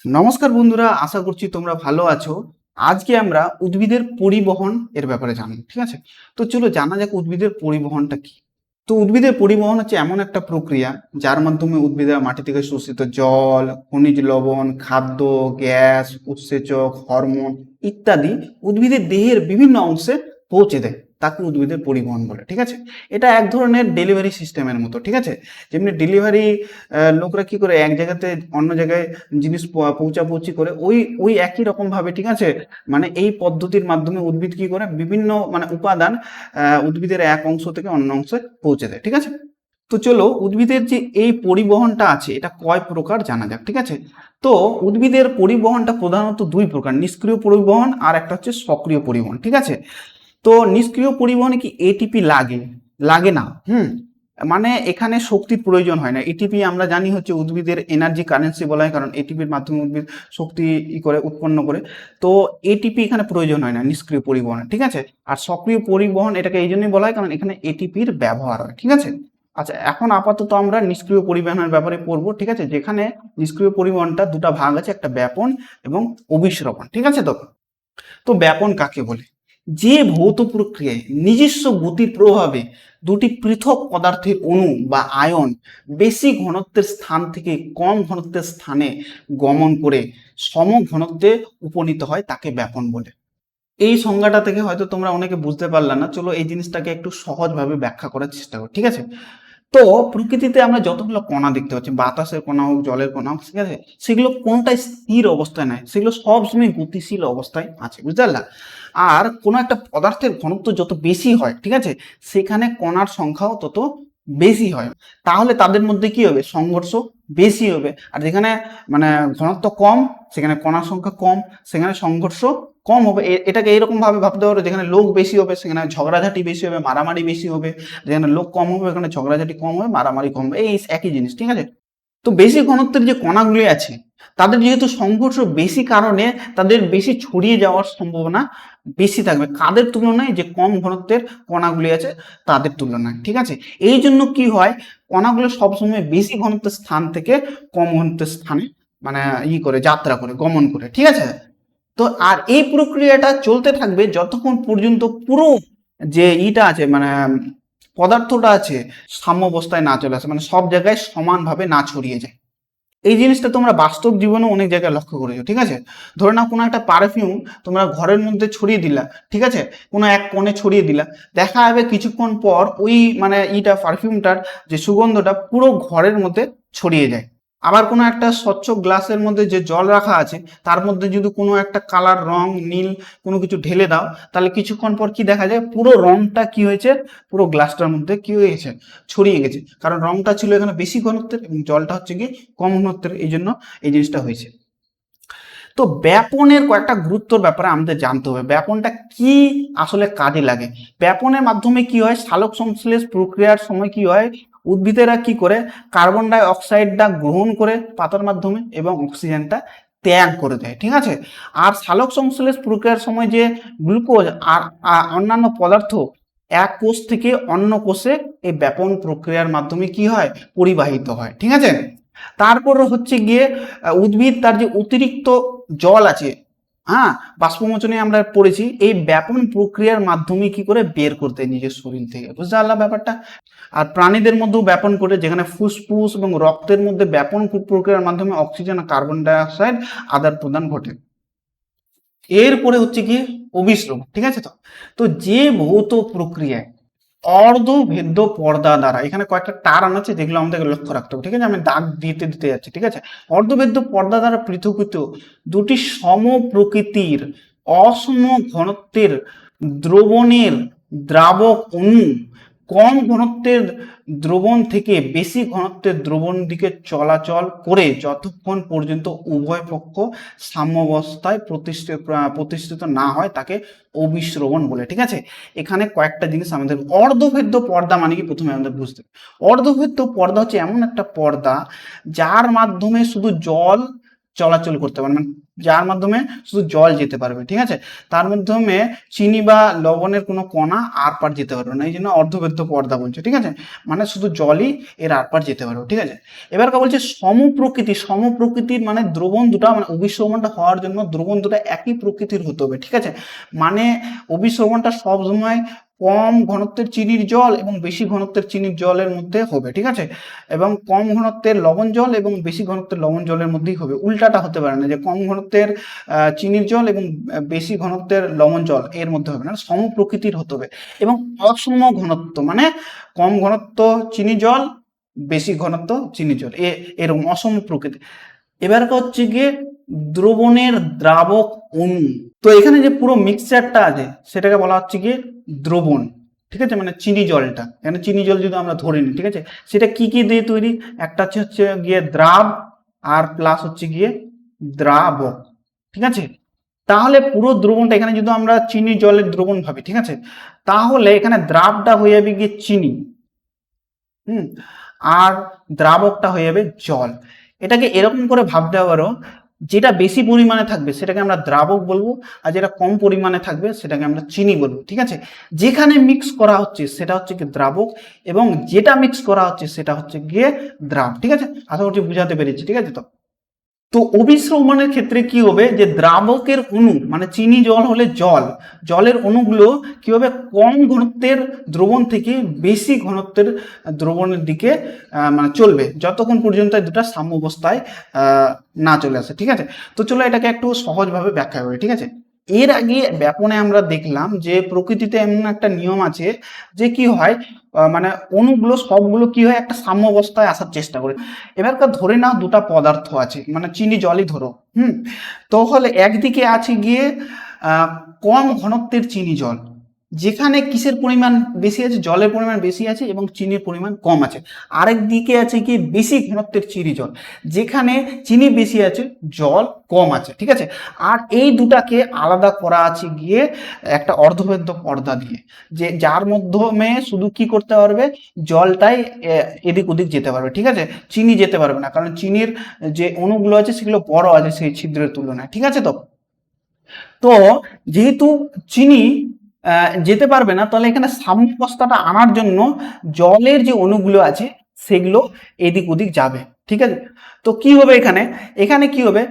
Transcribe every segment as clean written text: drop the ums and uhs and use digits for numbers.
নমস্কার বন্ধুরা, আশা করছি তোমরা ভালো আছো। আজকে আমরা উদ্ভিদের পরিবহন এর ব্যাপারে জানবো, ঠিক আছে? তো চলো জানা যাক উদ্ভিদের পরিবহনটা কি। তো উদ্ভিদের পরিবহন হচ্ছে এমন একটা প্রক্রিয়া যার মাধ্যমে উদ্ভিদের মাটি থেকে শোষিত জল, খনিজ লবণ, খাদ্য, গ্যাস, উৎসেচক, হরমোন ইত্যাদি উদ্ভিদের দেহের বিভিন্ন অংশে পৌঁছে দেয়। তাকে উদ্ভিদের পরিবহন বলে, ঠিক আছে? এটা এক ধরনের ডেলিভারি সিস্টেমের মতো, ঠিক আছে? যেমনি ডেলিভারি লোকরা কি করে এক জায়গাতে অন্য জায়গায় জিনিস পৌঁছাপৌঁছি করে, ওই ওই একই রকম ভাবে, ঠিক আছে? মানে এই পদ্ধতির মাধ্যমে উদ্ভিদ কি করে বিভিন্ন মানে উপাদান উদ্ভিদের এক অংশ থেকে অন্য অংশে পৌঁছে দেয়, ঠিক আছে? তো চলো উদ্ভিদের যে এই পরিবহনটা আছে এটা কয় প্রকার জানা যাক, ঠিক আছে? তো উদ্ভিদের পরিবহনটা প্রধানত দুই প্রকার, নিষ্ক্রিয় পরিবহন আর একটা হচ্ছে সক্রিয় পরিবহন, ঠিক আছে? তো নিষ্ক্রিয় পরিবহনে কি এটিপি লাগে? লাগে না। মানে এখানে শক্তির প্রয়োজন হয় না। এটিপি আমরা জানি হচ্ছে উদ্ভিদের এনার্জি কারেন্সি বলা হয়, কারণ এটিপির মাধ্যমে উদ্ভিদ শক্তি উৎপন্ন করে। তো এটিপি এখানে প্রয়োজন হয় না নিষ্ক্রিয় পরিবহনে, ঠিক আছে? আর সক্রিয় পরিবহন এটাকে এই জন্যই বলা হয় কারণ এখানে এটিপির ব্যবহার হয়, ঠিক আছে? আচ্ছা, এখন আপাতত আমরা নিষ্ক্রিয় পরিবহনের ব্যাপারে পড়বো, ঠিক আছে? যেখানে নিষ্ক্রিয় পরিবহনটা দুটা ভাগ আছে, একটা ব্যাপন এবং অবিশ্রবণ, ঠিক আছে? তো ব্যাপন কাকে বলে? যে ভৌত প্রক্রিয়ায় নিজস্ব গতির প্রভাবে দুটি পৃথক পদার্থের অণু বা আয়ন বেশি ঘনত্বের স্থান থেকে কম ঘনত্বের স্থানে গমন করে সম ঘনত্বে উপনীত হয় তাকে ব্যাপন বলে। এই সংজ্ঞাটা থেকে হয়তো তোমরা অনেকে বুঝতে পারলা না, চলো এই জিনিসটাকে একটু সহজভাবে ব্যাখ্যা করার চেষ্টা করো, ঠিক আছে? তো প্রকৃতিতে আমরা যতগুলো কণা দেখতে পাচ্ছি, বাতাসের কণা হোক, জলের কণা হোক, ঠিক আছে, সেগুলো কোনটাই স্থির অবস্থায় নাই, সেগুলো সবসময় গতিশীল অবস্থায় আছে, বুঝতে পারলা? আর কোনো একটা পদার্থের ঘনত্ব যত বেশি হয়, ঠিক আছে, সেখানে কণার সংখ্যাও তত বেশি হয়। তাহলে তাদের মধ্যে কি হবে? সংঘর্ষ বেশি হবে। আর যেখানে মানে ঘনত্ব কম, সেখানে কণার সংখ্যা কম, সেখানে সংঘর্ষ কম হবে। এটাকে এইরকম ভাবে ভাবতে পারো, যেখানে লোক বেশি হবে সেখানে ঝগড়াঝাটি বেশি হবে, মারামারি বেশি হবে। যেখানে লোক কম হবে এখানে ঝগড়াঝাটি কম হবে, মারামারি কম হবে, এই একই জিনিস, ঠিক আছে? তো বেশি ঘনত্বের যে কণাগুলি আছে তাদের যেহেতু সংঘর্ষ বেশি, কারণে তাদের বেশি ছড়িয়ে যাওয়ার সম্ভাবনা বেশি থাকবে কাদের তুলনায়? যে কম ঘনত্বের কণাগুলি আছে তাদের তুলনায়, ঠিক আছে? এই জন্য কি হয়, কণাগুলো সবসময় বেশি ঘনত্বের স্থান থেকে কম ঘনত্বের স্থানে মানে করে যাত্রা করে, গমন করে, ঠিক আছে? তো আর এই প্রক্রিয়াটা চলতে থাকবে যতক্ষণ পর্যন্ত পুরো যে আছে মানে পদার্থটা আছে সাম্যাবস্থায় না চলে আসে, মানে সব জায়গায় সমানভাবে না ছড়িয়ে যায়। এই জিনিসটা তোমরা বাস্তব জীবনে অনেক জায়গায় লক্ষ্য করেছো, ঠিক আছে? ধরে নাও কোনো একটা পারফিউম তোমরা ঘরের মধ্যে ছড়িয়ে দিলা, ঠিক আছে, কোনো এক কোণে ছড়িয়ে দিলা, দেখা যাবে কিছুক্ষণ পর ওই মানে পারফিউমটার যে সুগন্ধটা পুরো ঘরের মধ্যে ছড়িয়ে যায়। আবার কোনো একটা স্বচ্ছ গ্লাসের মধ্যে যে জল রাখা আছে তার মধ্যে যদি কোনো একটা কালার, রং, নীল কোনো কিছু ঢেলে দাও, তাহলে কিছুক্ষণ পর কি দেখা যায়? পুরো রংটা কি হয়েছে? পুরো গ্লাসটার মধ্যে কি হয়েছে? ছড়িয়ে গেছে, কারণ রংটা ছিল এখানে বেশি ঘনত্বের এবং জলটা হচ্ছে কি কম ঘনত্বের, এই জন্য এই জিনিসটা হয়েছে। তো ব্যাপনের কয়েকটা গুরুত্বর ব্যাপারে আমাদের জানতে হবে, ব্যাপনটা কি আসলে কাজে লাগে। ব্যাপনের মাধ্যমে কি হয়? সালোক সংশ্লেষ প্রক্রিয়ার সময় কি হয়, উদ্ভিদেরা কি করে কার্বন ডাই অক্সাইডটা গ্রহণ করে পাতার মাধ্যমে এবং অক্সিজেনটা ত্যাগ করে দেয়, ঠিক আছে? আর সালোক সংশ্লেষ প্রক্রিয়ার সময় যে গ্লুকোজ আর অন্যান্য পদার্থ এক কোষ থেকে অন্য কোষে এই ব্যাপন প্রক্রিয়ার মাধ্যমে কি হয়? পরিবাহিত হয়, ঠিক আছে? তারপর হচ্ছে গিয়ে উদ্ভিদ তার যে অতিরিক্ত জল আছে, হ্যাঁ, বাষ্পমোচনে আমরা পড়েছি, এই ব্যাপন প্রক্রিয়ার মাধ্যমে কি করে বের করতে নিজের শরীর থেকে, বুঝতে পারলাম ব্যাপারটা? আর প্রাণীদের মধ্যেও ব্যাপন করে, যেখানে ফুসফুস এবং রক্তের মধ্যে ব্যাপন প্রক্রিয়ার মাধ্যমে অক্সিজেন আর কার্বন ডাই অক্সাইড আদান প্রদান ঘটে। এরপরে হচ্ছে গিয়ে অবিশ্রম, ঠিক আছে? তো যে ভৌত প্রক্রিয়ায় অর্ধভেদ্য পর্দা দ্বারা, এখানে কয়েকটা টার্ম আছে যেগুলো আমাদেরকে লক্ষ্য রাখতে হবে, ঠিক আছে? আমি দাগ দিতে দিতে যাচ্ছি, ঠিক আছে? অর্ধভেদ্য পর্দা দ্বারা পৃথকীকৃত দুটি সম প্রকৃতির অসম ঘনত্বের দ্রবণের দ্রাবক অণু কম ঘনত্বের দ্রবণ থেকে বেশি ঘনত্বের দ্রবণ দিকে চলাচল করে যতক্ষণ পর্যন্ত উভয় পক্ষ সাম্যাবস্থায় প্রতিষ্ঠিত না হয় তাকে অবিশ্রবণ বলে, ঠিক আছে? এখানে কয়েকটা জিনিস আমাদের, অর্ধভেদ্য পর্দা মানে কি প্রথমে আমাদের বুঝতে হবে। অর্ধভেদ্য পর্দা হচ্ছে এমন একটা পর্দা যার মাধ্যমে শুধু জল চলাচল করতে পারে, মানে যার মাধ্যমে শুধু জল যেতে পারবে, ঠিক আছে। তার মাধ্যমে চিনি বা লবণের কোনো কণা আর পার যেতে পারবে না, এই জন্য অর্ধবেদ্য পর্দা বলছে, ঠিক আছে। মানে শুধু জলই এর আর পার যেতে পারবে, ঠিক আছে। এবার বলছে সমপ্রকৃতির মানে দ্রবণ দুটা, মানে অভিশ্রবণটা হওয়ার জন্য দ্রবণ দুটা একই প্রকৃতির হতে হবে, ঠিক আছে। মানে অভিশ্রবণটা সবসময় কম ঘনত্বের চিনির জল এবং বেশি ঘনত্বের চিনির জলের মধ্যে হবে, ঠিক আছে। এবং কম ঘনত্বের লবণ জল এবং বেশি ঘনত্বের লবণ জলের মধ্যেই হবে, উল্টাটা হতে পারে না যে কম ঘনত্বের চিনির জল এবং বেশি ঘনত্বের লবণ জল এর মধ্যে হবে না, সম প্রকৃতির হতে হবে। এবং অসম ঘনত্ব মানে কম ঘনত্ব চিনি জল, বেশি ঘনত্ব চিনি জল, এরকম অসম প্রকৃতি। এবার হচ্ছে গিয়ে দ্রবণের দ্রাবক অণু। তো এখানে যে পুরো মিক্সচারটা আছে সেটাকে বলা হচ্ছে গিয়ে দ্রবণ, ঠিক আছে। মানে চিনি জলটা, এখানে চিনি জল যদি আমরা ধরে নিই, ঠিক আছে, সেটা কি কি দিয়ে তৈরি, একটা হচ্ছে গিয়ে দ্রাব আর প্লাস হচ্ছে গিয়ে দ্রাবক, ঠিক আছে। তাহলে পুরো দ্রবণটা এখানে যদি আমরা চিনি জলের দ্রবণ ভাবি, ঠিক আছে, তাহলে এখানে দ্রাবটা হয়ে যাবে গিয়ে চিনি, আর দ্রাবকটা হয়ে যাবে জল। এটাকে এরকম করে ভাবতে পারো, যেটা বেশি পরিমাণে থাকবে সেটাকে আমরা দ্রাবক বলবো, আর যেটা কম পরিমাণে থাকবে সেটাকে আমরা চিনি বলবো, ঠিক আছে। যেখানে মিক্স করা হচ্ছে সেটা হচ্ছে গিয়ে দ্রাবক, এবং যেটা মিক্স করা হচ্ছে সেটা হচ্ছে গিয়ে দ্রাব, ঠিক আছে। আশা করছি বুঝাতে পেরেছি, ঠিক আছে। তো অভিশ্রবণের ক্ষেত্রে কি হবে, যে দ্রাবকের অণু মানে চিনি জল হলে জলের অণুগুলো কি হবে, কম ঘনত্বের দ্রবণ থেকে বেশি ঘনত্বের দ্রবণের দিকে মানে চলবে, যতক্ষণ পর্যন্ত দুটা সাম্যাবস্থায় না চলে আসে, ঠিক আছে। তো চলো এটাকে একটু সহজভাবে ব্যাখ্যা করি, ঠিক আছে। এর আগে ব্যাপনে আমরা দেখলাম যে প্রকৃতিতে এমন একটা নিয়ম আছে যে কি হয়, মানে অণুগুলো সবগুলো কি হয়, একটা সাম্যাবস্থায় আসার চেষ্টা করে। এবারকার ধরে নাও দুটা পদার্থ আছে, মানে চিনি জলই ধরো, তাহলে একদিকে আছে গিয়ে কম ঘনত্বের চিনি জল, যেখানে কিসের পরিমাণ বেশি আছে, জলের পরিমাণ বেশি আছে এবং চিনির পরিমাণ কম আছে। আরেক দিকে আছে কি বেশি ঘনত্বের চিনি জল, যেখানে চিনি বেশি আছে জল কম আছে, ঠিক আছে। আর এই দুটাকে আলাদা করা আছে গিয়ে একটা অর্ধভেদ্য পর্দা দিয়ে, যে যার মাধ্যমে শুধু কি করতে পারবে, জলটাই এদিক ওদিক যেতে পারবে, ঠিক আছে। চিনি যেতে পারবে না, কারণ চিনির যে অণুগুলো আছে সেগুলো বড় আছে সেই ছিদ্রের তুলনায়, ঠিক আছে। তো যেহেতু চিনি যেতে পারবে না, তাহলে এখানে সাম্যাবস্থাটা আনার জন্য জলের যে অণুগুলো আছে সেগুলো এদিক ওদিক যাবে, ঠিক আছে। তো কি হবে এখানে, এখানে কি হবে,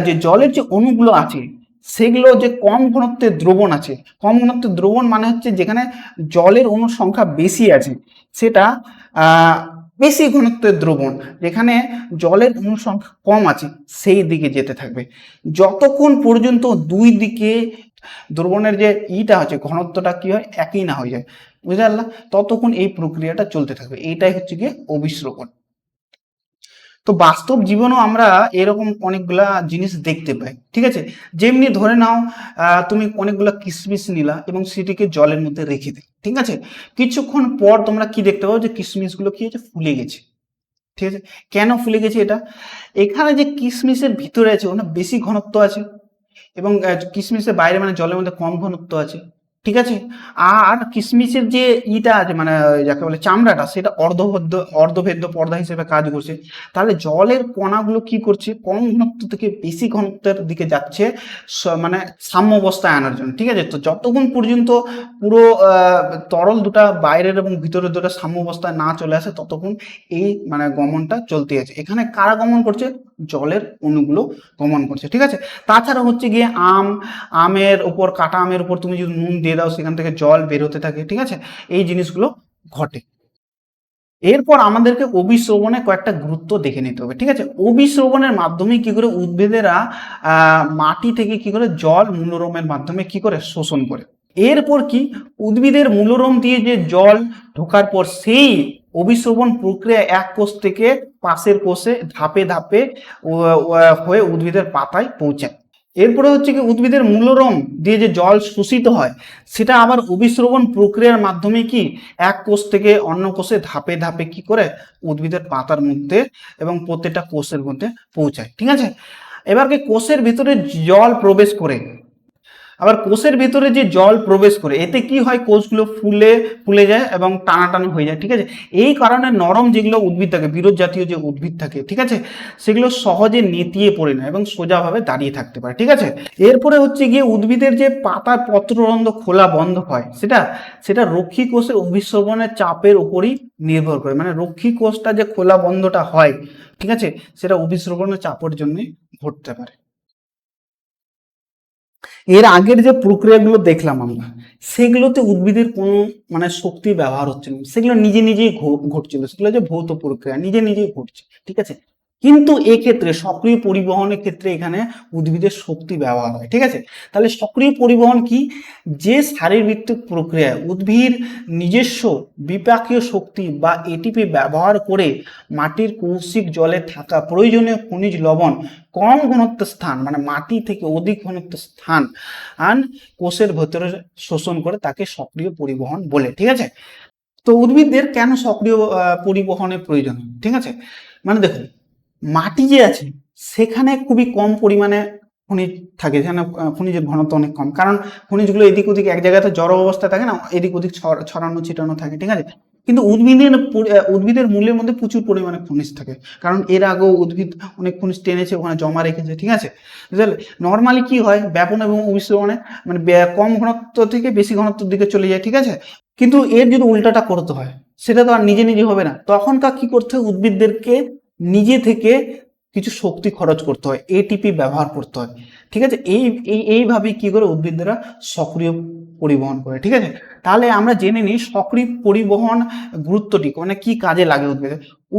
যে জলের যে অণুগুলো আছে সেগুলো যে কম ঘনত্বের দ্রবণ আছে, কম ঘনত্বের দ্রবণ মানে হচ্ছে যেখানে জলের অণুর সংখ্যা বেশি আছে সেটা বেশি ঘনত্বের দ্রবণ, যেখানে জলের অণুর সংখ্যা কম আছে সেই দিকে যেতে থাকবে, যতক্ষণ পর্যন্ত দুই দিকে দ্রবণের যে ইটা হচ্ছে ঘনত্বটা কি হয়, একই না হয়ে যায়, বুঝতে পারলা, ততক্ষণ এই প্রক্রিয়াটা চলতে থাকবে। এইটাই হচ্ছে গিয়ে অভিশ্রবণ। তো বাস্তব জীবনেও আমরা এরকম অনেকগুলা জিনিস দেখতে পাই, ঠিক আছে। যেমনি ধরে নাও তুমি অনেকগুলা কিশমিশ নিলা এবং সেটিকে জলের মধ্যে রেখে দিলে, ঠিক আছে। কিছুক্ষণ পর তোমরা কি দেখতে পাবো, যে কিশমিশগুলো কি হয়েছে, ফুলে গেছে, ঠিক আছে। কেন ফুলে গেছে, এটা এখানে যে কিশমিশের ভিতরে আছে ওখানে বেশি ঘনত্ব আছে, এবং কিশমিশের বাইরে মানে জলের মধ্যে কম ঘনত্ব আছে, ঠিক আছে। আর কিশমিশের যে ইটা আছে মানে যাকে বলে চামড়াটা, সেটা অর্ধভেদ্য পর্দা হিসেবে কাজ করছে। তাহলে জলের কণাগুলো কি করছে, কম ঘনত্ব থেকে বেশি ঘনত্বের দিকে যাচ্ছে, মানে সাম্য অবস্থায় আনার জন্য, ঠিক আছে। তো যতক্ষণ পর্যন্ত পুরো তরল দুটা বাইরের এবং ভিতরের দুটা সাম্য অবস্থায় না চলে আসে ততক্ষণ এই মানে গমনটা চলতে আছে। এখানে কারা গমন করছে, জলের অণুগুলো গমন করছে, ঠিক আছে। তাছাড়া হচ্ছে গিয়ে আমের উপর, কাটা আমের উপর তুমি যদি নুন দিয়ে দাও সেখান থেকে জল বেরোতে থাকে, ঠিক আছে। এই জিনিসগুলো ঘটে। এরপর আমাদেরকে অভিশ্রবণে কয়েকটা গুরুত্ব দেখে নিতে হবে, ঠিক আছে। অভিশ্রবণের মাধ্যমে কি করে উদ্ভিদেরা মাটি থেকে কি করে জল মূলরোমের মাধ্যমে কি করে শোষণ করে। এরপর কি, উদ্ভিদের মূলরোম দিয়ে যে জল ঢোকার পর সেই অভিশ্রবণ প্রক্রিয়া এক কোষ থেকে পাশের কোষে ধাপে ধাপে হয়ে উদ্ভিদের পাতায় পৌঁছায়। এরপরে হচ্ছে কি, উদ্ভিদের মূলরোম দিয়ে যে জল শোষিত হয় সেটা আবার অভিশ্রবণ প্রক্রিয়ার মাধ্যমে কি এক কোষ থেকে অন্য কোষে ধাপে ধাপে কি করে উদ্ভিদের পাতার মধ্যে এবং প্রত্যেকটা কোষের মধ্যে পৌঁছায়, ঠিক আছে। এবার কি কোষের ভিতরে জল প্রবেশ করে আবার কোষের ভেতরে যে জল প্রবেশ করে এতে কি হয়, কোষগুলো ফুলে যায় এবং টানাটানি হয়ে যায়, ঠিক আছে। এই কারণে নরম যেগুলো উদ্ভিদ থাকে, বিরোধ জাতীয় যে উদ্ভিদ থাকে, ঠিক আছে, সেগুলো সহজে নেতিয়ে পড়ে না এবং সোজাভাবে দাঁড়িয়ে থাকতে পারে, ঠিক আছে। এরপরে হচ্ছে গিয়ে উদ্ভিদের যে পাতার পত্ররন্ধ্র খোলা বন্ধ হয় সেটা রক্ষী কোষের অভিস্রবণের চাপের উপরই নির্ভর করে, মানে রক্ষী কোষটা যে খোলা বন্ধটা হয়, ঠিক আছে, সেটা অভিস্রবণের চাপের জন্য ঘটতে পারে। এর আগের যে প্রক্রিয়াগুলো দেখলাম আমরা, সেগুলোতে উদ্ভিদের কোনো মানে শক্তি ব্যবহার হচ্ছে না, সেগুলো নিজে নিজেই ঘটছিল, সেগুলো যে ভৌত প্রক্রিয়া নিজে নিজেই ঘটছে, ঠিক আছে। কিন্তু এক্ষেত্রে সক্রিয় পরিবহনের ক্ষেত্রে এখানে উদ্ভিদের শক্তি ব্যবহার হয়, ঠিক আছে। তাহলে সক্রিয় পরিবহন কি, যে শারীরবৃত্তিক প্রক্রিয়ায় উদ্ভিদ নিজস্ব বিপাকীয় শক্তি বা এটিপি ব্যবহার করে মাটির কৌশিক জলে থাকা প্রয়োজনীয় খনিজ লবণ কম ঘনত্ব স্থান, মানে মাটি থেকে অধিক ঘনত্ব স্থান কোষের ভেতরে শোষণ করে, তাকে সক্রিয় পরিবহন বলে, ঠিক আছে। তো উদ্ভিদদের কেন সক্রিয় পরিবহনের প্রয়োজন, ঠিক আছে। মানে দেখুন, মাটি যে আছে সেখানে খুবই কম পরিমাণে খনিজ থাকে, যেখানে খনিজের ঘনত্ব অনেক কম, কারণ খনিজগুলো এদিক ওদিক এক জায়গাতে জড় অবস্থায় থাকে না, এদিক ওদিক ছড়ানো ছিটানো থাকে, ঠিক আছে। কিন্তু উদ্ভিদের মূলের মধ্যে প্রচুর পরিমাণে খনিজ থাকে, কারণ এর আগেও উদ্ভিদ অনেক খনিজ টেনেছে, ওখানে জমা রেখেছে, ঠিক আছে। বুঝলে, নর্মালি কি হয়, ব্যাপন এবং অভিস্রবণে মানে কম ঘনত্ব থেকে বেশি ঘনত্বের দিকে চলে যায়, ঠিক আছে। কিন্তু এর যদি উল্টাটা করতে হয়, সেটা তো আর নিজে নিজে হবে না, তখনকার কি করতে হয়, উদ্ভিদদেরকে নিজে থেকে কিছু শক্তি খরচ করতে হয়, এটিপি ব্যবহার করতে হয়, ঠিক আছে। এইভাবে কি করে উদ্ভিদরা সক্রিয় পরিবহন করে, ঠিক আছে। তাহলে আমরা জেনে নিই সক্রিয় পরিবহন গুরুত্বটি, মানে কি কাজে লাগে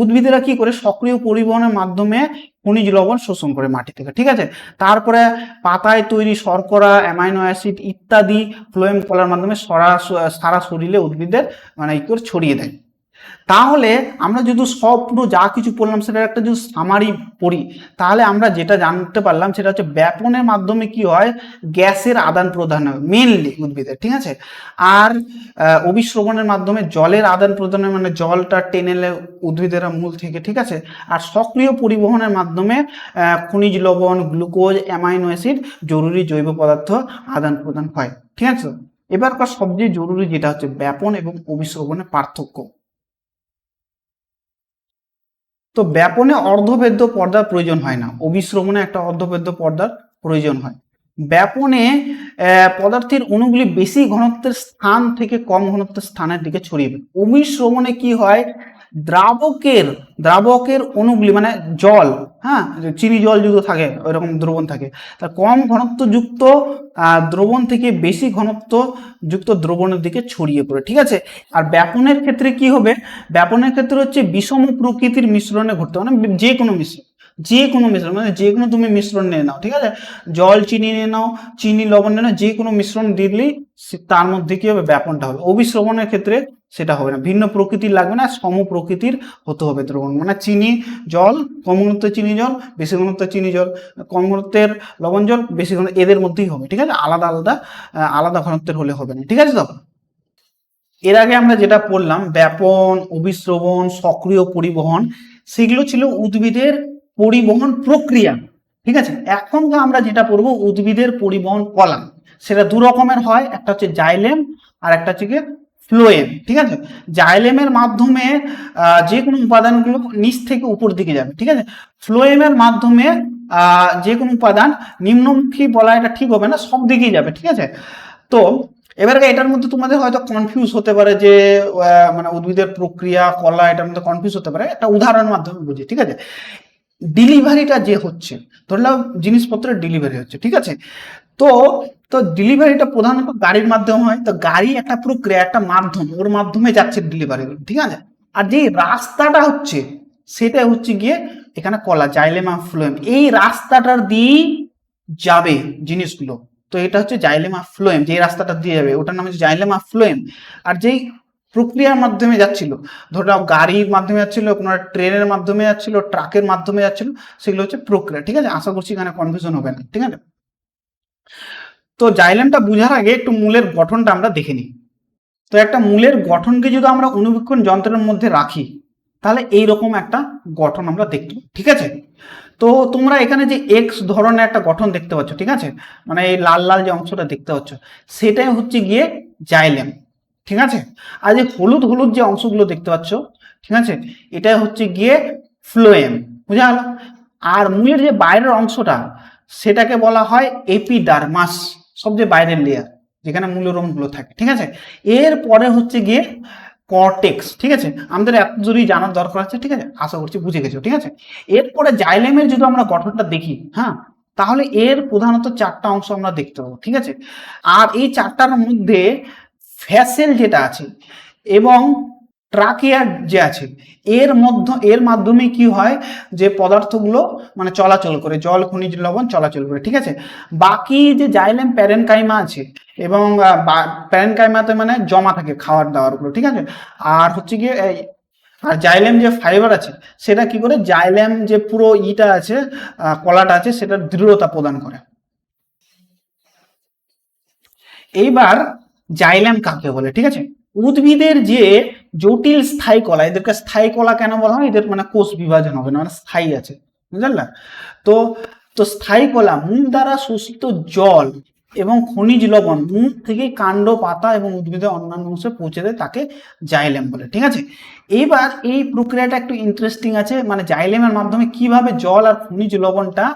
উদ্ভিদেরা কি করে সক্রিয় পরিবহনের মাধ্যমে খনিজ লবণ শোষণ করে মাটি থেকে, ঠিক আছে। তারপরে পাতায় তৈরি শর্করা, অ্যামাইনো অ্যাসিড ইত্যাদি ফ্লোয়েম কলার মাধ্যমে সারা শরীরে উদ্ভিদের মানে এই করে ছড়িয়ে দেয়। তাহলে আমরা যদি সব পুরো যা কিছু পড়লাম সেটার একটা যদি সামারি পড়ি, তাহলে আমরা যেটা জানতে পারলাম সেটা হচ্ছে ব্যাপনের মাধ্যমে কি হয়, গ্যাসের আদান প্রদান হয় মেনলি উদ্ভিদের, ঠিক আছে। আর অভিস্রবণের মাধ্যমে জলের আদান প্রদানের, মানে জলটা টেনে নেয় উদ্ভিদের মূল থেকে, ঠিক আছে। আর সক্রিয় পরিবহনের মাধ্যমে খনিজ লবণ, গ্লুকোজ, অ্যামাইনো অ্যাসিড, জরুরি জৈব পদার্থ আদান প্রদান হয়, ঠিক আছে। এবারকার সবচেয়ে জরুরি যেটা হচ্ছে ব্যাপন এবং অভিস্রবণের পার্থক্য। তো ব্যাপনে অর্ধভেদ্য পর্দার প্রয়োজন হয় না, অভিস্রবণে একটা অর্ধভেদ্য পর্দার প্রয়োজন হয়। ব্যাপনে পদার্থের অণুগুলি বেশি ঘনত্বের স্থান থেকে কম ঘনত্বের স্থানের দিকে ছড়িয়ে পড়ে। অভিস্রবণে কি হয়, দ্রাবকের অণুগুলি মানে জল, হ্যাঁ, চিনি জল যুক্ত থাকে, ওইরকম দ্রবণ থাকে, তা কম ঘনত্ব যুক্ত দ্রবণ থেকে বেশি ঘনত্ব যুক্ত দ্রবণের দিকে ছড়িয়ে পড়ে, ঠিক আছে। আর ব্যাপনের ক্ষেত্রে কি হবে, ব্যাপনের ক্ষেত্রে হচ্ছে বিষম প্রকৃতির মিশ্রণে ঘটতে, মানে যে কোনো মিশ্রণ মানে যে কোনো তুমি মিশ্রণ নিয়ে নাও, ঠিক আছে। জল চিনি নিয়ে নাও, চিনি লবণ নিয়ে নাও, যে কোনো মিশ্রণ দিলেই তার মধ্যে কি হবে, ব্যাপনটা হবে। অভিস্রবণের ক্ষেত্রে সেটা হবে না, ভিন্ন প্রকৃতির লাগবে না, সম প্রকৃতির হতে হবে দ্রবণ, মানে চিনি জল, কম ঘনত্বের চিনি জল, বেশি ঘনত্বের চিনি জল, কম ঘনত্বের লবণ জল, বেশি ঘনত্ব, এদের মধ্যেই হবে, ঠিক আছে। আলাদা ঘনত্বের হলে হবে না, ঠিক আছে। তো এর আগে আমরা যেটা পড়লাম ব্যাপন, অভিস্রবণ, সক্রিয় পরিবহন, সেগুলো ছিল উদ্ভিদের পরিবহন প্রক্রিয়া, ঠিক আছে। এখন আমরা যেটা পড়বো উদ্ভিদের পরিবহন কলা, সেটা দু রকমের হয়, একটা হচ্ছে জাইলেম আর একটা হচ্ছে কি ফ্লোয়েম, ঠিক আছে। জাইলেমের মাধ্যমে যে কোনো উপাদানগুলো নিচ থেকে উপর দিকে যাবে, ঠিক আছে। ফ্লোয়েমের মাধ্যমে যে কোনো উপাদান নিম্নমুখী বলা এটা ঠিক হবে না, সব দিকেই যাবে, ঠিক আছে। তো এবার এটার মধ্যে তোমাদের হয়তো কনফিউজ হতে পারে যে মানে উদ্ভিদের প্রক্রিয়া কলা, এটার মধ্যে কনফিউজ হতে পারে, একটা উদাহরণের মাধ্যমে বুঝি, ঠিক আছে। ডেলিভারিটা যে হচ্ছে, ধরলাম জিনিসপত্রের ডেলিভারি হচ্ছে, ঠিক আছে। তো তো ডেলিভারিটা প্রধানত গাড়ির মাধ্যমে হয়, তো গাড়ি একটা প্রক্রিয়া, একটা মাধ্যম, ওর মাধ্যমে যাচ্ছে ডেলিভারি, ঠিক আছে। আর যে রাস্তাটা হচ্ছে সেটা হচ্ছে গিয়ে এখানে কলা, জাইলেমা ফ্লোয়েম, এই রাস্তাটার দিয়েই যাবে জিনিসগুলো। তো এটা হচ্ছে জাইলেম আর ফ্লোয়েম, যে রাস্তাটা দিয়ে যাবে ওটার নাম হচ্ছে জাইলেম আর ফ্লোয়েম। আর যেই প্রক্রিয়ার মাধ্যমে যাচ্ছিল, ধরো গাড়ির মাধ্যমে যাচ্ছিল, কোনো ট্রেনের মাধ্যমে যাচ্ছিল, ট্রাকের মাধ্যমে যাচ্ছিল, সেগুলো হচ্ছে প্রক্রিয়া, ঠিক আছে। আশা করছি এখানে কনফিউশন হবে না, ঠিক আছে। তো জাইলেমটা বোঝার আগে একটু মূলের গঠনটা আমরা দেখে নিই। তো একটা মূলের গঠনকে যদি আমরা অনুবীক্ষণ যন্ত্রের মধ্যে রাখি, তাহলে এইরকম একটা গঠন আমরা দেখতে পাই, ঠিক আছে। তো তোমরা এখানে যে এক্স ধরনের একটা গঠন দেখতে পাচ্ছ, ঠিক আছে, মানে এই লাল লাল যে অংশটা দেখতে পাচ্ছ সেটাই হচ্ছে গিয়ে জাইলেম, ঠিক আছে। আর যে হলুদ হলুদ যে অংশগুলো দেখতে পাচ্ছ, ঠিক আছে, এটা হচ্ছে গিয়ে ফ্লোয়েম, বুঝা গেল। আর মূলের যে বাইরের অংশটা সেটাকে বলা হয় এপিডার্মাস, সবচেয়ে বাইরের লেয়ার যেখানে মূলরোমগুলো থাকে, ঠিক আছে। এরপরে হচ্ছে গিয়ে কর্টেক্স, ঠিক আছে। আমাদের এত জরুরি জানার দরকার আছে, ঠিক আছে, আশা করছি বুঝে গেছো, ঠিক আছে। এরপরে জাইলেমের যদি আমরা গঠনটা দেখি, হ্যাঁ, তাহলে এর প্রধানত চারটা অংশ আমরা দেখতে পাবো, ঠিক আছে। আর এই চারটার মধ্যে ফ্যাসেল যেটা আছে এবং ট্রাকিয়ার যে আছে, এর মাধ্যমে কি হয় যে পদার্থগুলো মানে চলাচল করে, জল খনিজ লবণ চলাচল করে, ঠিক আছে। বাকি যে জাইলেম প্যারেনকাইমা আছে এবং প্যারেনকাইমাতে মানে জমা থাকে খাবার দাবার গুলো, ঠিক আছে। আর হচ্ছে গিয়ে আর জাইলেম যে ফাইবার আছে সেটা কি করে, জাইলেম যে পুরো ইটা আছে, কলাটা আছে, সেটা দৃঢ়তা প্রদান করে। এইবার জাইলেম কাকে বলে, ঠিক আছে। উদ্ভিদের যে জটিল স্থায়ী কলা, এদেরকে স্থায়ী কলা কেন বলা হয়, এদের মানে কোষ বিভাজন হবে না, মানে স্থায়ী আছে, বুঝলা। তো তো স্থায়ী কলা মূল দ্বারা শোষিত জল এবং খনিজ লবণ মূল থেকে কাণ্ড, পাতা এবং উদ্ভিদের অন্যান্য অংশে পৌঁছে দেয়, তাকে জাইলেম বলে, ঠিক আছে। এইবার এই প্রক্রিয়াটা একটু ইন্টারেস্টিং আছে, মানে জাইলেমের মাধ্যমে কিভাবে জল আর খনিজ লবণটা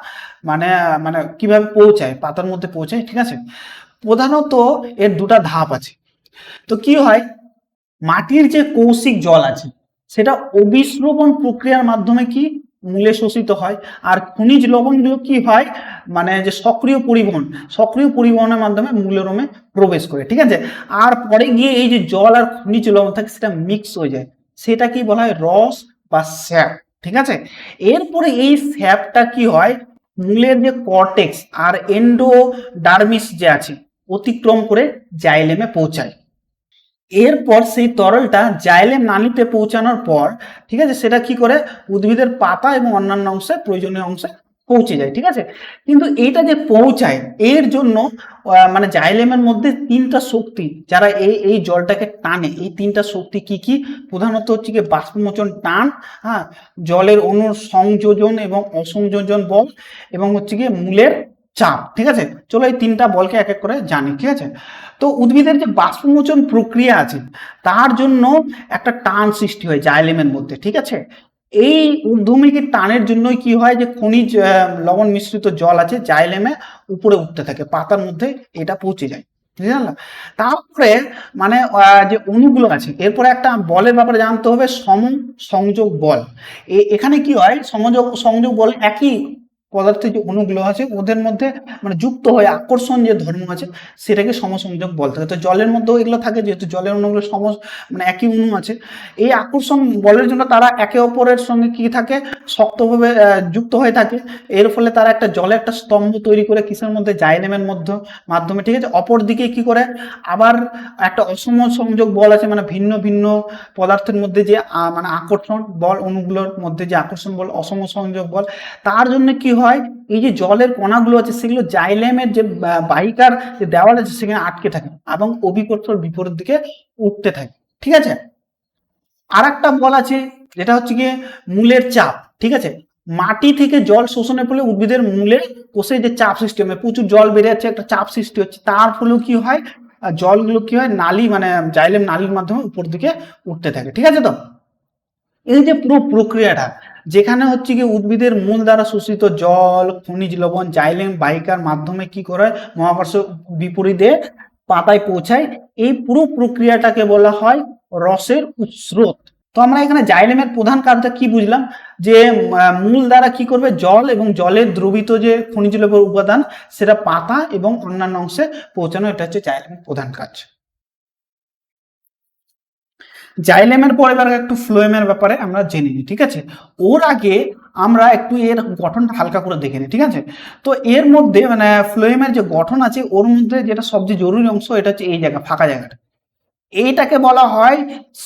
মানে মানে কিভাবে পৌঁছায়, পাতার মধ্যে পৌঁছায়, ঠিক আছে। প্রধানত এর দুটা ধাপ আছে। তো কি হয়, মাটির যে কৌশিক জল আছে সেটা অবিশ্রবণ প্রক্রিয়ার মাধ্যমে কি মূলে শোষিত হয়, আর খনিজ লবণগুলো কি হয় মানে যে সক্রিয় পরিবহনের মাধ্যমে মূলরোমে প্রবেশ করে, ঠিক আছে। আর পরে গিয়ে এই যে জল আর খনিজ লবণ থাকে সেটা মিক্স হয়ে যায়, সেটা কি বলা হয় রস বা স্যাপ, ঠিক আছে। এরপরে এই স্যাপটা কি হয় মূলের যে কর্টেক্স আর এন্ডোডার্মিস যে আছে অতিক্রম করে জাইলেমে পৌঁছায়। এরপর সেই তরলটা জাইলেম নালীতে পৌঁছানোর পর, ঠিক আছে, সেটা কি করে উদ্ভিদের পাতা এবং অন্যান্য অংশে প্রয়োজনীয় অংশে পৌঁছে যায়, ঠিক আছে। কিন্তু এইটা যে পৌঁছায় এর জন্য মানে জাইলেমের মধ্যে তিনটা শক্তি যারা এই জলটাকে টানে, এই তিনটা শক্তি কি কি, প্রধানত হচ্ছে কি বাষ্পমোচন টান, হ্যাঁ, জলের অণুর সংযোজন এবং অসংযোজন বল, এবং হচ্ছে কি মূলের চাপ, ঠিক আছে। চলো এই তিনটা বলকে এক এক করে জানি, ঠিক আছে। তো উদ্ভিদের যে বাষ্পমোচন প্রক্রিয়া আছে তার জন্য একটা টান সৃষ্টি হয় জাইলেমের মধ্যে, ঠিক আছে। এই ঊর্ধ্বমুখী টানের জন্যই কি হয় যে খনিজ লবণ মিশ্রিত জল আছে জাইলেমে উপরে উঠতে থাকে, পাতার মধ্যে এটা পৌঁছে যায়, বুঝলে। তারপরে মানে যে অণুগুলো আছে, এরপরে একটা বলের ব্যাপারে জানতে হবে, সংযোগ বল। এখানে কি হয়, সংযোগ বল একই পদার্থের যে অণুগুলো আছে ওদের মধ্যে মানে যুক্ত হয়ে আকর্ষণ যে ধর্ম আছে সেটাকে সমসংযোগ বল থাকে। তো জলের মধ্যেও এগুলো থাকে, যেহেতু জলের অণুগুলো মানে একই অণু আছে, এই আকর্ষণ বলের জন্য তারা একে অপরের সঙ্গে কি থাকে শক্তভাবে যুক্ত হয়ে থাকে। এর ফলে তারা একটা জলে একটা স্তম্ভ তৈরি করে কিসের মধ্যে, জাইলেমের মাধ্যমে, ঠিক আছে। অপর দিকে কি করে আবার একটা অসম সংযোগ বল আছে, মানে ভিন্ন ভিন্ন পদার্থের মধ্যে যে মানে আকর্ষণ বল, অণুগুলোর মধ্যে যে আকর্ষণ বল, অসম সংযোগ বল, তার জন্য কি হয় এই যে জলের কণাগুলো আছে সেগুলো জাইলেমের যে বাহিকার যে দেওয়াল আছে সেখানে আটকে থাকে এবং অভিকর্ষর বিপরীত দিকে উঠতে থাকে, ঠিক আছে। আর একটা বল আছে যেটা হচ্ছে গিয়ে মূলের চাপ, ঠিক আছে। মাটি থেকে জল শোষণের ফলে উদ্ভিদের মূলে কোষে যে চাপ সৃষ্টি হবে, প্রচুর জল বেড়ে যাচ্ছে, একটা চাপ সৃষ্টি হচ্ছে, তার ফলেও কি হয় জলগুলো কি হয় নালী মানে জাইলেম নালীর মাধ্যমে উপর দিকে উঠতে থাকে, ঠিক আছে। তো এই যে পুরো প্রক্রিয়াটা যেখানে হচ্ছে কি উদ্ভিদের মূল দ্বারা শোষিত জল খনিজ লবণ জাইলেম বাহিকার মাধ্যমে কি করে মহাকর্ষ বিপরীতে পাতায় পৌঁছায়, এই পুরো প্রক্রিয়াটাকে বলা হয় রসের উৎস্রোত। তো আমরা এখানে জাইলেমের প্রধান কাজটা কি বুঝলাম, যে মূল দ্বারা কি করবে জল এবং জলের দ্রবীত যে খনিজ লবণ উপাদান সেটা পাতা এবং অন্যান্য অংশে পৌঁছানো, এটা হচ্ছে জাইলেমের প্রধান কাজ। জাইলেমের পর এবার একটু ফ্লোয়েমের ব্যাপারে আমরা জেনে নিই, ঠিক আছে। ওর আগে আমরা একটু এর গঠনটা হালকা করে দেখে নিই, ঠিক আছে। তো এর মধ্যে মানে ফ্লোয়েমের যে গঠন আছে ওর মধ্যে যেটা সবচেয়ে জরুরি অংশ এটা হচ্ছে এই জায়গা ফাঁকা জায়গাটা, এইটাকে বলা হয়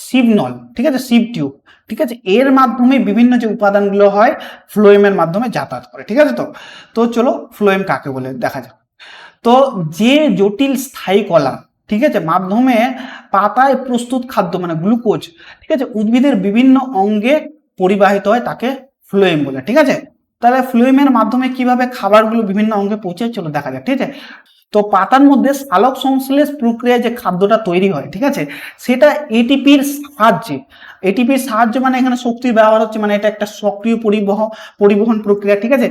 সিবনল, ঠিক আছে, সিব টিউব, ঠিক আছে। এর মাধ্যমে বিভিন্ন যে উপাদানগুলো হয় ফ্লোয়েমের মাধ্যমে যাতায়াত করে, ঠিক আছে। তো তো চলো ফ্লোয়েম কাকে বলে দেখা যাক। তো যে জটিল স্থায়ী কলা, ঠিক আছে, মাধ্যমে পাতায় প্রস্তুত খাদ্য মানে গ্লুকোজ, ঠিক আছে, উদ্ভিদের বিভিন্ন অঙ্গে পরিবাহিত হয় তাকে ফ্লোয়েম বলে, ঠিক আছে। তাহলে ফ্লোয়েমের মাধ্যমে কিভাবে খাবারগুলো বিভিন্ন অঙ্গে পৌঁছায় চলো দেখা যাক, ঠিক আছে। তো পাতার মধ্যে সালোক সংশ্লেষ প্রক্রিয়ায় যে খাদ্যটা তৈরি হয়, ঠিক আছে, সেটা এটিপির সাহায্যে, এটিপির সাহায্যে মানে এখানে শক্তির ব্যবহার হচ্ছে, মানে এটা একটা সক্রিয় পরিবহন প্রক্রিয়া, ঠিক আছে।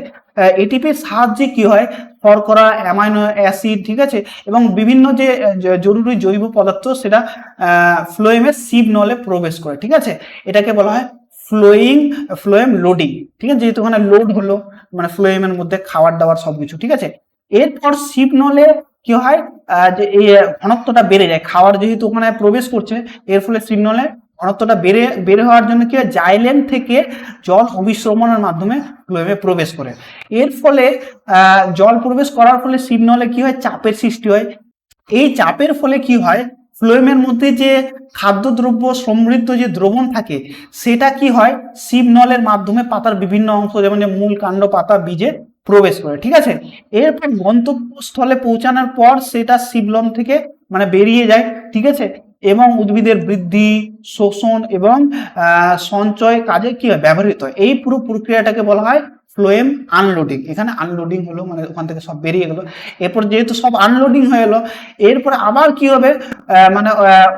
এটিপির সাহায্যে কি হয়, শর্করা, অ্যামাইনো অ্যাসিড, ঠিক আছে, এবং বিভিন্ন যে জরুরি জৈব পদার্থ সেটা ফ্লোয়েমের সিভ নলে প্রবেশ করে, ঠিক আছে। এটাকে বলা হয় ফ্লোয়েম লোডিং, ঠিক আছে, যেহেতু ওখানে লোড হলো মানে ফ্লোয়েমের মধ্যে খাবার দাবার সবকিছু, ঠিক আছে। এরপর সিভ নলে কি হয়, যে এই ঘনত্বটা বেড়ে যায়, খাবার যেহেতু ওখানে প্রবেশ করছে, এর ফলে সিভ নলে ঘনত্বটা বেড়ে হওয়ার জন্য কি হয়, জাইলেম থেকে জল অভিশ্রমণের মাধ্যমে ফ্লোয়েমে প্রবেশ করে। এর ফলে জল প্রবেশ করার ফলে সিভ নলে কি হয়, চাপের সৃষ্টি হয়। এই চাপের ফলে কি হয়, ফ্লোয়েমের মধ্যে যে খাদ্যদ্রব্য সমৃদ্ধ যে দ্রবণ থাকে সেটা কি হয়, সিভ নলের মাধ্যমে পাতার বিভিন্ন অংশ যেমন যে মূল, কাণ্ড, পাতা, বীজে প্রবেশ করে, ঠিক আছে। এরপর গন্তব্যস্থলে পৌঁছানোর পর সেটা সিভলম থেকে মানে বেরিয়ে যায়, ঠিক আছে, এবং উদ্ভিদের বৃদ্ধি, শোষণ এবং সঞ্চয় কাজে কি হয়, ব্যবহৃত হয়। এই পুরো প্রক্রিয়াটাকে বলা হয় ফ্লোয়েম আনলোডিং। এখানে আনলোডিং হলো মানে ওখান থেকে সব বেরিয়ে গেলো। এরপর যেহেতু সব আনলোডিং হয়ে গেলো, এরপর আবার কি হবে, মানে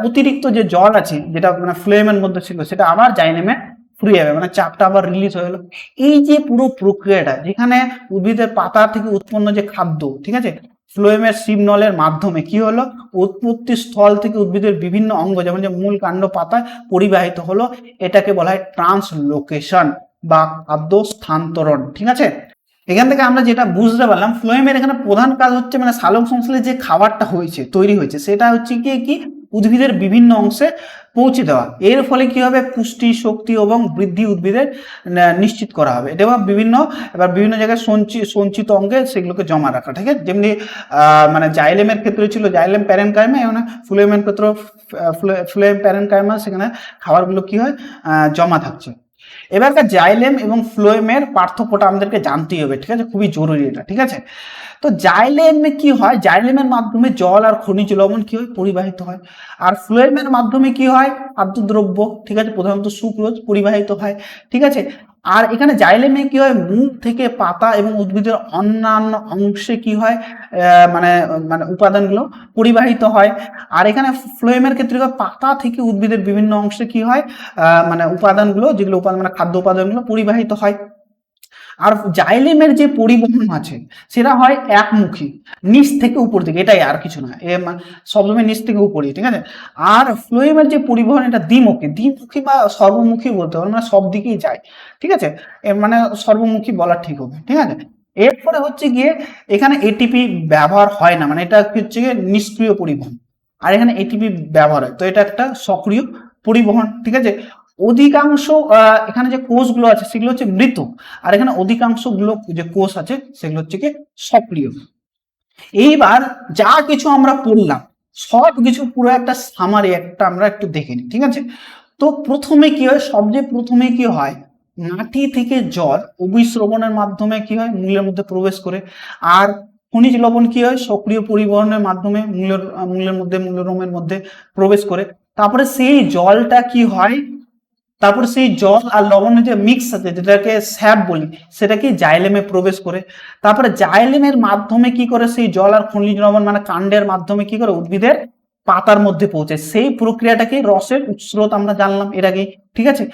অতিরিক্ত যে জল আছে যেটা মানে ফ্লোয়েমের মধ্যে ছিল সেটা আবার জাইলেমে ফুরিয়ে যাবে, মানে চাপটা আবার রিলিজ হয়ে গেলো। এই যে পুরো প্রক্রিয়াটা, যেখানে উদ্ভিদের পাতা থেকে উৎপন্ন যে খাদ্য, ঠিক আছে, ফ্লোয়েমের সিভ নলের মাধ্যমে কি হলো, উৎপত্তি স্থল থেকে উদ্ভিদের বিভিন্ন অঙ্গ যেমন যে মূল, কাণ্ড, পাতায় পরিবাহিত হলো, এটাকে বলা হয় ট্রান্সলোকেশন বা খাদ্য স্থানান্তরণ, ঠিক আছে। এখান থেকে আমরা যেটা বুঝতে পারলাম, ফ্লোয়েমের এখানে প্রধান কাজ হচ্ছে মানে সালোক সংশ্লেষে যে খাবারটা তৈরি হয়েছে সেটা হচ্ছে কি উদ্ভিদের বিভিন্ন অংশে পৌঁছে দেওয়া। এর ফলে কি হবে, পুষ্টি, শক্তি এবং বৃদ্ধি উদ্ভিদের নিশ্চিত করা হবে। এটা বিভিন্ন জায়গায় সঞ্চিত অঙ্গে সেগুলোকে জমা রাখা, ঠিক আছে। যেমনি মানে জাইলেমের ক্ষেত্রে ছিল জাইলেম প্যারেনকাইমা, মানে ফ্লোয়েমের ক্ষেত্রে ফ্লোয়েম প্যারেনকাইমা, সেখানে খাবারগুলো কি হয়, জমা থাকছে। এবারকার জাইলেম এবং ফ্লোয়েমের পার্থক্যটা আমাদেরকে জানতেই হবে, ঠিক আছে, খুবই জরুরি এটা, ঠিক আছে। তো জাইলেমে কি হয়, জাইলেমের মাধ্যমে জল আর খনিজ লবণ কি হয়, পরিবাহিত হয়। আর ফ্লোয়েমের মাধ্যমে কি হয়, খাদ্যদ্রব্য, ঠিক আছে, প্রধানত সুক্রোজ পরিবাহিত হয়, ঠিক আছে। আর এখানে জাইলেমে কি হয়, মুখ থেকে পাতা এবং উদ্ভিদের অন্যান্য অংশে কি হয়, মানে মানে উপাদানগুলো পরিবাহিত হয়। আর এখানে ফ্লোয়েমের ক্ষেত্রে পাতা থেকে উদ্ভিদের বিভিন্ন অংশে কি হয়, মানে উপাদানগুলো, যেগুলো উপাদান মানে খাদ্য উপাদানগুলো পরিবাহিত হয়। আর জাইলেমের যে পরিবহন আছে সেটা হয় একমুখী, নিচ থেকে উপর দিকে, এটাই আর কিছু না, সবসময় নিচ থেকে উপরে, ঠিক আছে। আর ফ্লোয়েমের যে পরিবহন এটা দ্বিমুখী বা সর্বমুখী বলতে পারো, মানে সব দিকেই যায়, ঠিক আছে, মানে সর্বমুখী বলা ঠিক হবে, ঠিক আছে। এরপরে হচ্ছে গিয়ে এখানে এটিপি ব্যবহার হয় না, মানে এটা হচ্ছে গিয়ে নিষ্ক্রিয় পরিবহন, আর এখানে এটিপি ব্যবহার হয়, তো এটা একটা সক্রিয় পরিবহন, ঠিক আছে। অধিকাংশ এখানে যে কোষগুলো আছে সেগুলো হচ্ছে মৃত, আর এখানে অধিকাংশ গুলো যে কোষ আছে সেগুলো হচ্ছে কি সক্রিয়। এইবার যা কিছু আমরা পড়লাম সব কিছু পুরো একটা সামারি একটা আমরা একটু দেখে নিই, ঠিক আছে। তো প্রথমে কি হয়, সবচেয়ে প্রথমে কি হয়, মাটি থেকে জল অভিস্রবণের মাধ্যমে কি হয়, মূলের মধ্যে প্রবেশ করে। আর খনিজ লবণ কি হয়, সক্রিয় পরিবহনের মাধ্যমে মূলের মধ্যে প্রবেশ করে। তারপরে সেই জলটা কি হয়, তারপর সেই জল আর লবণের যে মিক্স আছে যেটাকে স্যাপ বলি, সেটা কি জাইলেমে প্রবেশ করে। তারপরে জাইলেমের মাধ্যমে কি করে, সেই জল আর খনিজ লবণ মানে কাণ্ডের মাধ্যমে কি করে উদ্ভিদের পাতার মধ্যে পৌঁছায়। সেই প্রক্রিয়াটাকে রসের উৎস্রোত আমরা জানলাম এর আগে, ঠিক আছে।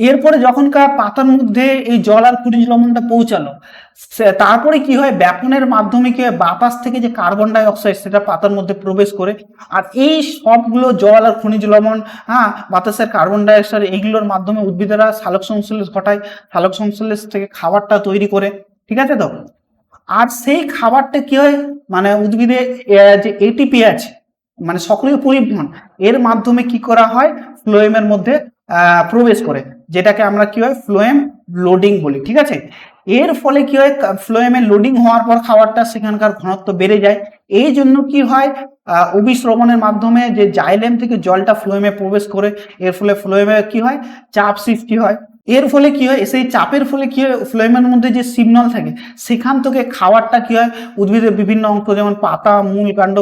এরপরে যখনকার পাতার মধ্যে এই জল আর খনিজ লবণটা পৌঁছালো, তারপরে কি হয়, ব্যাপনের মাধ্যমে কি হয়, বাতাস থেকে যে কার্বন ডাই অক্সাইড সেটা পাতার মধ্যে প্রবেশ করে। আর এই সবগুলো জল আর খনিজ লবণ, বাতাসের কার্বন ডাই অক্সাইড, এইগুলোর মাধ্যমে উদ্ভিদেরা সালোক সংশ্লেষ ঘটায়, সালোক সংশ্লেষ থেকে খাবারটা তৈরি করে, ঠিক আছে। তো আর সেই খাবারটা কি হয়, মানে উদ্ভিদে যে এটিপি আছে মানে সক্রিয় পরিবহন, এর মাধ্যমে কি করা হয়, ফ্লোয়েমের মধ্যে প্রবেশ করে, যেটাকে আমরা কি হয় ফ্লোয়েম লোডিং বলি, ঠিক আছে। এর ফলে কি হয়, ফ্লোয়েমে লোডিং হওয়ার পর খাবারটা সেখানকার ঘনত্ব বেড়ে যায়। এই জন্য কি হয়, অভিস্রবণের মাধ্যমে যে জাইলেম থেকে জলটা ফ্লোয়েমে প্রবেশ করে, এর ফলে ফ্লোয়েমে কি হয়, চাপ সৃষ্টি হয়। এর ফলে কি হয়, সেই চাপের ফলে কি হয়, ফ্লোয়েমের মধ্যে যে সিগন্যাল থাকে সেখান থেকে খাবারটা কি হয়, উদ্ভিদের বিভিন্ন অংশ যেমন পাতা, মূল, কাণ্ড,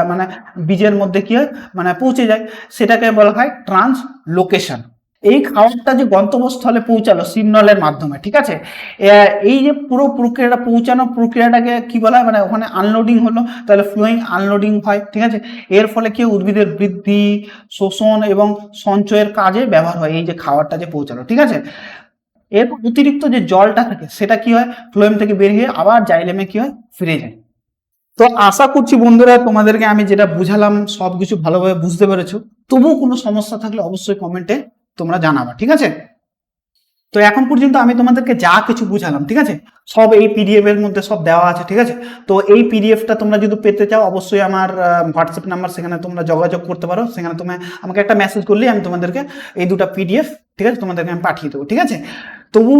মানে বীজের মধ্যে কি হয়, মানে পৌঁছে যায়, সেটাকে বলা হয় ট্রান্সলোকেশন। এই খাবারটা যে গন্তব্যস্থলে পৌঁছালো শিবনলের মাধ্যমে, ঠিক আছে, এই যে পুরো প্রক্রিয়াটা পৌঁছানোর প্রক্রিয়াটাকে কি বলা হয়, মানে ওখানে আনলোডিং হলো, তাহলে ফ্লোয়িং আনলোডিং হয়, ঠিক আছে। এর ফলে কি উদ্ভিদের বৃদ্ধি, শোষণ এবং সঞ্চয়ের কাজে ব্যবহার হয় এই যে খাবারটা যে পৌঁছালো, ঠিক আছে। এর অতিরিক্ত যে জলটা থাকে সেটা কি হয়, ফ্লোয়েম থেকে বেরিয়ে আবার জাইলেমে কি হয়, ফিরে যায়। তো আশা করছি বন্ধুরা তোমাদেরকে আমি যেটা বুঝালাম সবকিছু ভালোভাবে বুঝতে পেরেছো। তবুও কোনো সমস্যা থাকলে অবশ্যই কমেন্টে তোমরা জানাবা, ঠিক আছে। তো এখন পর্যন্ত আমি তোমাদেরকে যা কিছু বুঝালাম, ঠিক আছে, সব এই পিডিএফ এর মধ্যে সব দেওয়া আছে, ঠিক আছে। তো এই পিডিএফটা তোমরা যদি পেতে চাও অবশ্যই আমার হোয়াটসঅ্যাপ নাম্বার, সেখানে তোমরা যোগাযোগ করতে পারো। সেখানে তুমি আমাকে একটা মেসেজ করলেই আমি তোমাদেরকে এই দুটো পিডিএফ, ঠিক আছে, তোমাদেরকে আমি পাঠিয়ে দেবো, ঠিক আছে। তবু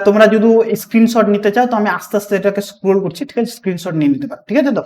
তোমরা যদি স্ক্রিনশট নিতে চাও তো আমি আস্তে আস্তে এটাকে স্ক্রোল করছি, ঠিক আছে, স্ক্রিনশট নিয়ে নিতে পারো, ঠিক আছে। তো